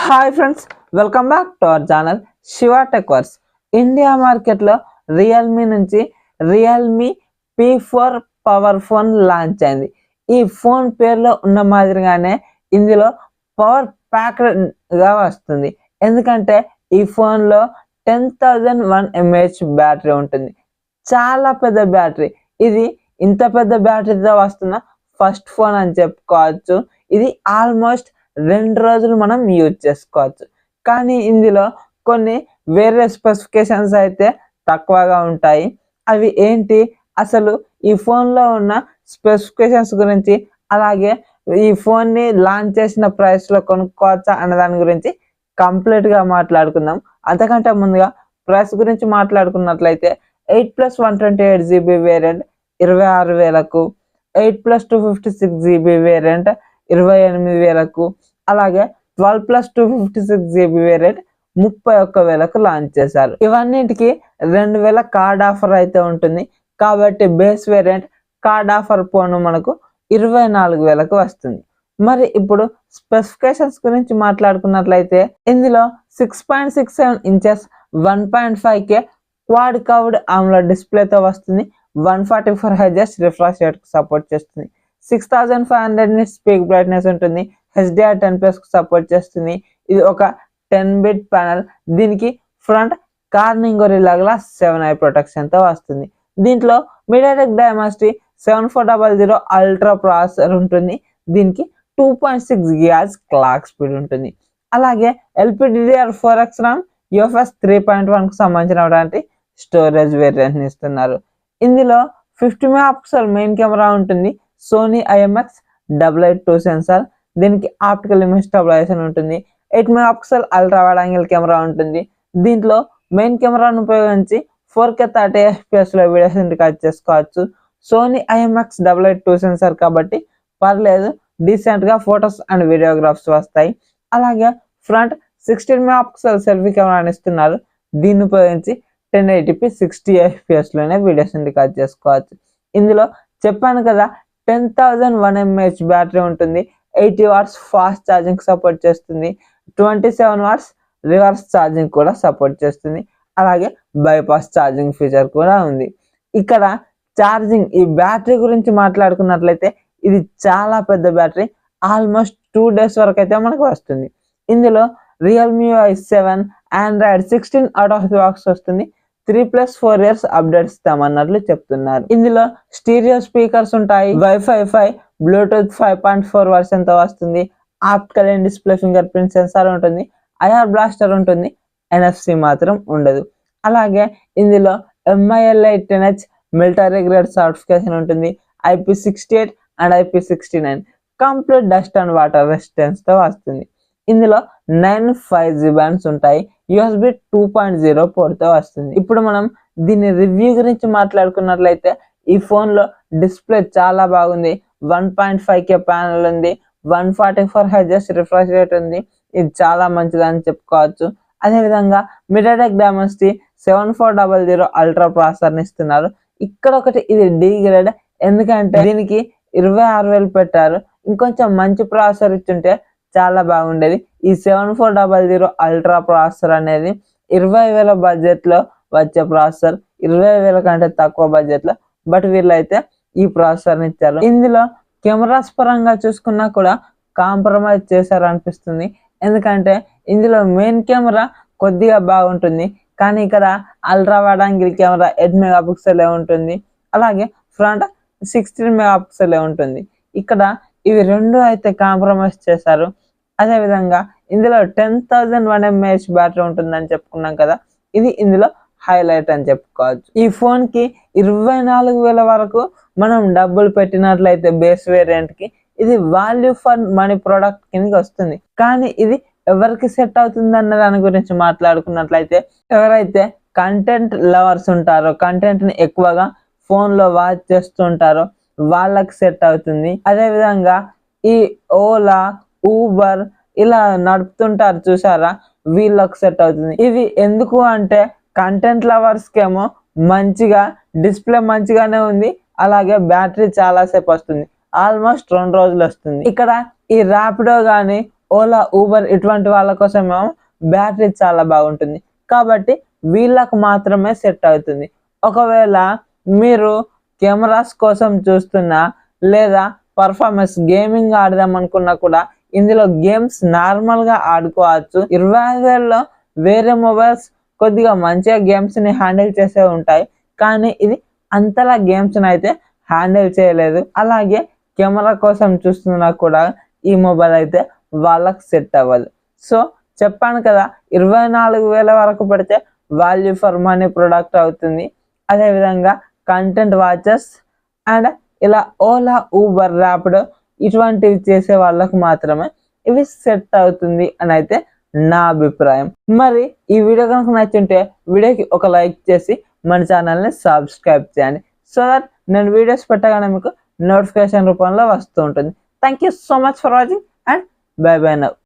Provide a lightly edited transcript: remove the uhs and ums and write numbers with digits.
Hi friends, welcome back to our channel Shiva tech verse. India మార్కెట్లో Realme నుంచి Realme P4 power phone launch అయింది. ఈ phone పేరులో ఉన్న మాదిరిగానే ఇందులో పవర్ ప్యాక్డ్గా వస్తుంది. ఎందుకంటే ఈ ఫోన్లో 10,001 mAh బ్యాటరీ ఉంటుంది. చాలా పెద్ద బ్యాటరీ. ఇది ఇంత పెద్ద బ్యాటరీతో వస్తున్న ఫస్ట్ ఫోన్ అని చెప్పుకోవచ్చు. ఇది ఆల్మోస్ట్ 2 రోజులు మనం యూజ్ చేసుకోవచ్చు. కానీ ఇందులో కొన్ని వేరే స్పెసిఫికేషన్స్ అయితే తక్కువగా ఉంటాయి. అవి ఏంటి, అసలు ఈ ఫోన్లో ఉన్న స్పెసిఫికేషన్స్ గురించి, అలాగే ఈ ఫోన్ని లాంచ్ చేసిన ప్రైస్లో కొనుక్కోవచ్చా అన్న దాని గురించి కంప్లీట్గా మాట్లాడుకుందాం. అంతకంటే ముందుగా ప్రైస్ గురించి మాట్లాడుకున్నట్లయితే 8+128GB వేరియంట్ 26,000కు, 8+256GB వేరియంట్ 28,000కు, అలాగే 12+256GB వేరియంట్ 31,000కు లాంచ్ చేశారు. ఇవన్నిటికి 2,000 కార్డ్ ఆఫర్ అయితే ఉంటుంది. కాబట్టి బేస్ వేరియంట్ కార్డ్ ఆఫర్ పోను మనకు 24,000కు వస్తుంది. మరి ఇప్పుడు స్పెసిఫికేషన్స్ గురించి మాట్లాడుకున్నట్లయితే ఇందులో 6.67 inches 1.5K quad curved AMOLED డిస్ప్లేతో వస్తుంది. 144 Hz రిఫ్రెష్ రేట్కు సపోర్ట్ చేస్తుంది. 6500 nits పీక్ బ్రైట్నెస్ ఉంటుంది. HDR10+ కు సపోర్ట్ చేస్తుంది. ఇది ఒక 10-bit ప్యానల్. దీనికి front Corning Gorilla glass 7i ప్రొటెక్షన్తో వస్తుంది. దీంట్లో MediaTek Dimensity 7400 అల్ట్రా ప్రాసెసర్ ఉంటుంది. దీనికి 2.6 GHz క్లాక్ స్పీడ్ ఉంటుంది. అలాగే LPDDR4X RAM UFS 3.1కు సంబంధించినటువంటి స్టోరేజ్ వేరియంట్ని ఇస్తున్నారు. ఇందులో 50 MP మెయిన్ కెమెరా ఉంటుంది. Sony IMX882 sensor. దీనికి ఆప్టికల్ ఇమేజ్ స్టెబిలైజేషన్ ఉంటుంది. 8 MP ultra wide angle camera ఉంటుంది. దీంట్లో మెయిన్ కెమెరాను ఉపయోగించి 4K 30 FPS వీడియోస్ రికార్డ్ చేసుకోవచ్చు. సోనీ IMX882 సెన్సార్ కాబట్టి పర్లేదు, డీసెంట్గా ఫొటోస్ అండ్ వీడియోగ్రాఫ్స్ వస్తాయి. అలాగే ఫ్రంట్ 16 MP సెల్ఫీ కెమెరాని ఇస్తున్నారు. దీన్ని ఉపయోగించి 1080p 60 FPSలోనే వీడియోస్ రికార్డ్ చేసుకోవచ్చు. ఇందులో చెప్పాను కదా, 10,001 mAh బ్యాటరీ ఉంటుంది. 80 watts ఫాస్ట్ ఛార్జింగ్ సపోర్ట్ చేస్తుంది. 27 watts రివర్స్ ఛార్జింగ్ కూడా సపోర్ట్ చేస్తుంది. అలాగే బైపాస్ ఛార్జింగ్ ఫీచర్ కూడా ఉంది. ఇక్కడ ఛార్జింగ్, ఈ బ్యాటరీ గురించి మాట్లాడుకున్నట్లయితే ఇది చాలా పెద్ద బ్యాటరీ. ఆల్మోస్ట్ 2 days వరకు అయితే మనకు వస్తుంది. ఇందులో Realme UI 7, Android 16 out of the box వస్తుంది. 3+4 years అప్డేట్స్ ఇస్తామన్నట్లు చెప్తున్నారు. ఇందులో స్టీరియో స్పీకర్స్ ఉంటాయి. Wi-Fi 5, బ్లూటూత్ 5.4 వర్షన్తో వస్తుంది. Optical in display finger print censor ఉంటుంది. IR బ్లాస్టర్ ఉంటుంది. NFC మాత్రం ఉండదు. అలాగే ఇందులో MIL 10H military grade certification ఉంటుంది. IP68 and IP69 complete dust and water రెసిస్టెన్స్తో వస్తుంది. ఇందులో 9 5G బ్యాండ్స్ ఉంటాయి. USB 2.0 పోర్ట్తో వస్తుంది. ఇప్పుడు మనం దీని రివ్యూ గురించి మాట్లాడుకున్నట్లయితే ఈ ఫోన్లో డిస్ప్లే చాలా బాగుంది. 1.5K ప్యానల్ ఉంది. 144 Hz రిఫ్రెష్ రేట్ ఉంది. ఇది చాలా మంచిదని చెప్పుకోవచ్చు. అదేవిధంగా MediaTek Dimensity 7400 అల్ట్రా ప్రాసెసర్ని ఇస్తున్నారు. ఇక్కడ ఒకటి, ఇది D గ్రేడ్. ఎందుకంటే దీనికి 26,000 పెట్టారు. ఇంకొంచెం మంచి ప్రాసెసర్ ఇచ్చుంటే చాలా బాగుండేది. ఈ 7400 అల్ట్రా ప్రాసెసర్ అనేది 20,000 బడ్జెట్లో వచ్చే ప్రాసెసర్. 20,000 కంటే తక్కువ బడ్జెట్లో, బట్ వీళ్ళైతే ఈ ప్రాసెసర్ని ఇచ్చారు. ఇందులో కెమెరాస్ పరంగా చూసుకున్నా కూడా కాంప్రమైజ్ చేశారు అనిపిస్తుంది. ఎందుకంటే ఇందులో మెయిన్ కెమెరా కొద్దిగా బాగుంటుంది, కానీ ఇక్కడ ultra wide angle camera 8 MP ఉంటుంది. అలాగే ఫ్రంట్ 16 MP ఉంటుంది. ఇక్కడ ఇవి రెండు అయితే కాంప్రమైజ్ చేశారు. అదేవిధంగా ఇందులో 10,001 mAh బ్యాటరీ ఉంటుందని చెప్పుకున్నాం కదా, ఇది ఇందులో హైలైట్ అని చెప్పుకోవచ్చు. ఈ ఫోన్కి 24,000 వరకు మనం డబ్బులు పెట్టినట్లయితే బేస్ వేరియంట్కి ఇది వాల్యూ ఫర్ మనీ ప్రోడక్ట్ కిందకి వస్తుంది. కానీ ఇది ఎవరికి సెట్ అవుతుంది అన్న దాని గురించి మాట్లాడుకున్నట్లయితే, ఎవరైతే కంటెంట్ లవర్స్ ఉంటారో, కంటెంట్ని ఎక్కువగా ఫోన్లో వాచ్ చేస్తుంటారో వాళ్ళకి సెట్ అవుతుంది. అదేవిధంగా ఈ ఓలా, ఊబర్ ఇలా నడుపుతుంటారు చూసారా, వీళ్ళకి సెట్ అవుతుంది. ఇవి ఎందుకు అంటే కంటెంట్ లవర్స్కేమో మంచిగా డిస్ప్లే మంచిగానే ఉంది, అలాగే బ్యాటరీ చాలాసేపు వస్తుంది. ఆల్మోస్ట్ 2 రోజులు వస్తుంది. ఇక్కడ ఈ ర్యాపిడో కానీ ఓలా ఊబర్ ఇటువంటి వాళ్ళ కోసం ఏమో బ్యాటరీ చాలా బాగుంటుంది, కాబట్టి వీళ్ళకు మాత్రమే సెట్ అవుతుంది. ఒకవేళ మీరు కెమెరాస్ కోసం చూస్తున్నా లేదా పర్ఫార్మెన్స్ గేమింగ్ ఆడదాం అనుకున్నా కూడా ఇందులో గేమ్స్ నార్మల్గా ఆడుకోవచ్చు. 25,000లో వేరే మొబైల్స్ కొద్దిగా మంచిగా గేమ్స్ని హ్యాండిల్ చేసే ఉంటాయి, కానీ ఇది అంతలా గేమ్స్ని అయితే హ్యాండిల్ చేయలేదు. అలాగే కెమెరా కోసం చూస్తున్నా కూడా ఈ మొబైల్ అయితే వాళ్ళకి సెట్ అవ్వదు. సో చెప్పాను కదా, 24,000 వరకు పెడితే వాల్యూ ఫర్ మనీ ప్రొడక్ట్ అవుతుంది. అదేవిధంగా కంటెంట్ వాచెస్ అండ్ ఇలా ఓలా ఊబర్ ర్యాపిడో ఇటువంటివి చేసే వాళ్ళకు మాత్రమే ఇవి సెట్ అవుతుంది అని అయితే నా అభిప్రాయం. మరి ఈ వీడియో కనుక నచ్చుంటే వీడియోకి ఒక లైక్ చేసి మన ఛానల్ని సబ్స్క్రైబ్ చేయండి, సో దట్ నేను వీడియోస్ పెట్టగానే మీకు నోటిఫికేషన్ రూపంలో వస్తూ ఉంటుంది. Thank you so much for watching and by by now.